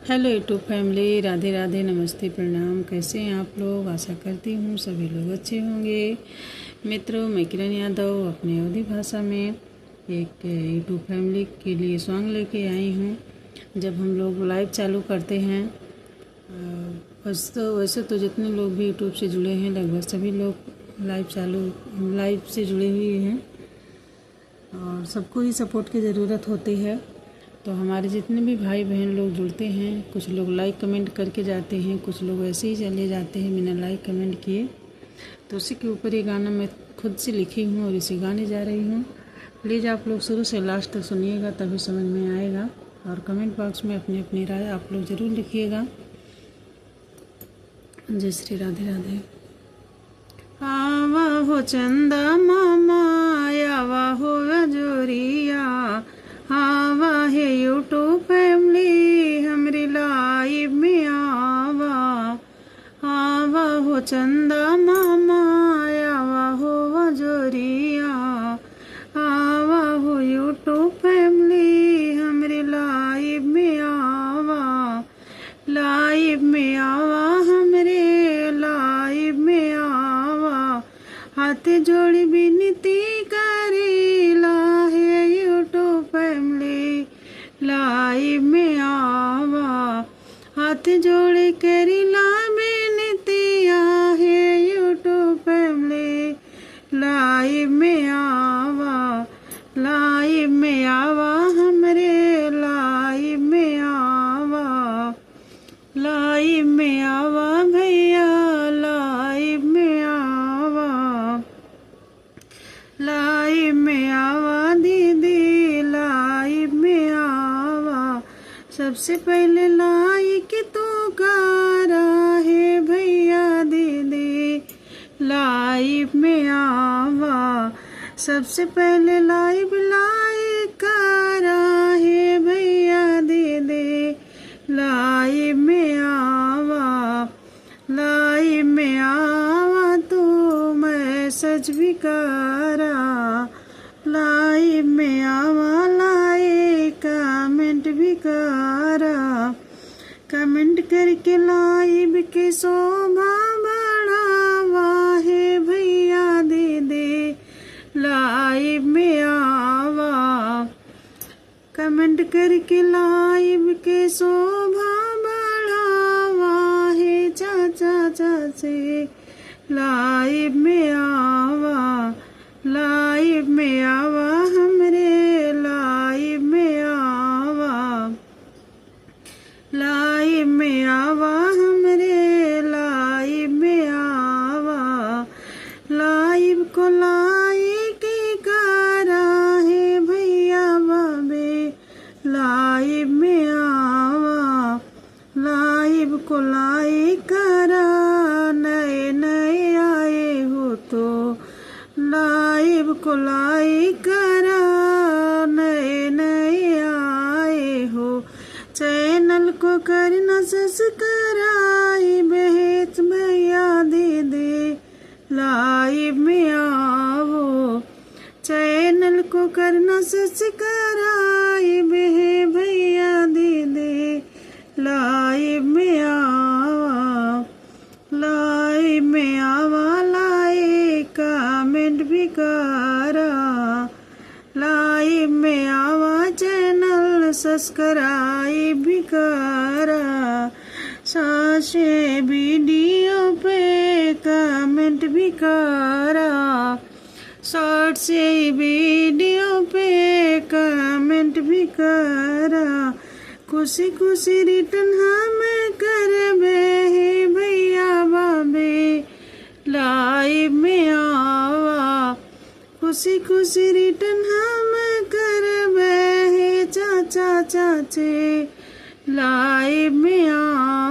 Hello YouTube family, Radhe Radhe, नमस्ते, प्रणाम। कैसे हैं आप लोग? आशा करती हूँ सभी लोग अच्छे होंगे। मित्रों, मैं किरण यादव अपने अवधी भाषा में एक यूट्यूब फैमिली के लिए सॉन्ग लेके आई हूँ। जब हम लोग लाइव चालू करते हैं, वैसे तो जितने लोग भी यूट्यूब से जुड़े हैं लगभग सभी लोग लाइव से जुड़े हुए हैं और सबको ही सपोर्ट की ज़रूरत होती है। तो हमारे जितने भी भाई बहन लोग जुड़ते हैं, कुछ लोग लाइक कमेंट करके जाते हैं, कुछ लोग ऐसे ही चले जाते हैं बिना लाइक कमेंट किए। तो उसी के ऊपर ये गाना मैं खुद से लिखी हूँ और इसे गाने जा रही हूँ। प्लीज़ आप लोग शुरू से लास्ट तक सुनिएगा, तभी समझ में आएगा। और कमेंट बॉक्स में अपनी अपनी राय आप लोग ज़रूर लिखिएगा। जय श्री राधे राधे। आवा हो चंदा मामा, आवा हो जोरिया, आवा है यूट्यूब फैमिली हमरी लाइव में आवा। आवा हो चंदा मामा, आवा हो जोरिया, आवा हो यूट्यूब फैमिली हमरी लाइव में आवा। लाइव में आवा, हमरे लाइव में आवा। हाथ जोड़ी विनती करेला है यूट्यूब फैमिली लाइव में आवा। हाथ जोड़े करेला विनती है यूट्यूब फैमिली लाइव में आवा। लाइव में आवा, हमरे लाइव में आवा। लाइव में आवा भैया, लाइव में आवा। लाइव में आवा दीदी, लाइव में आवा। सबसे पहले लाइक तो करा है भैया दीदी, लाइव में आवा। सबसे पहले लाइक करा है भैया दीदी, लाइव में आवा। लाइव में आवा तो मैसेज भी करा। लाइव में आवा, लाइक कमेंट भी करा। कमेंट करके लाइव के शोभा बढ़ावा है भैया दीदी, लाइव में आवा। कमेंट करके लाइव के शोभा बढ़ावा है चाचा चाची, लाइव में आवा। लाइव में आवा, हमरे लाइव में आवा। लाइव में आवा, हमरे लाइव में आवा। लाइव को लाइक करा है भैया बाबे, लाइव में आवा। लाइव को लाइक करा, नए नए आए हो तो। लाइव को लाइक करा, नए नए आए हो। चैनल को करना सब्सक्राइब है भैया दीदी, लाइव में आवो। चैनल को करना सब्सक्राइब है भैया दीदी, लाइव में आवा। लाइव में आवा, लाइक कमेंट भी करा। लाइव में आवा, चैनल सब्सक्राइब भी करा। सासे वीडियो पे कमेंट भी करा। शॉर्ट से वीडियो पे कमेंट भी करा। खुशी खुशी रिटर्न हम करबे है भैया बाबे, लाइव में आवा। खुशी खुशी रिटर्न हम करबे है चाचा चाची, लाइव में आवा।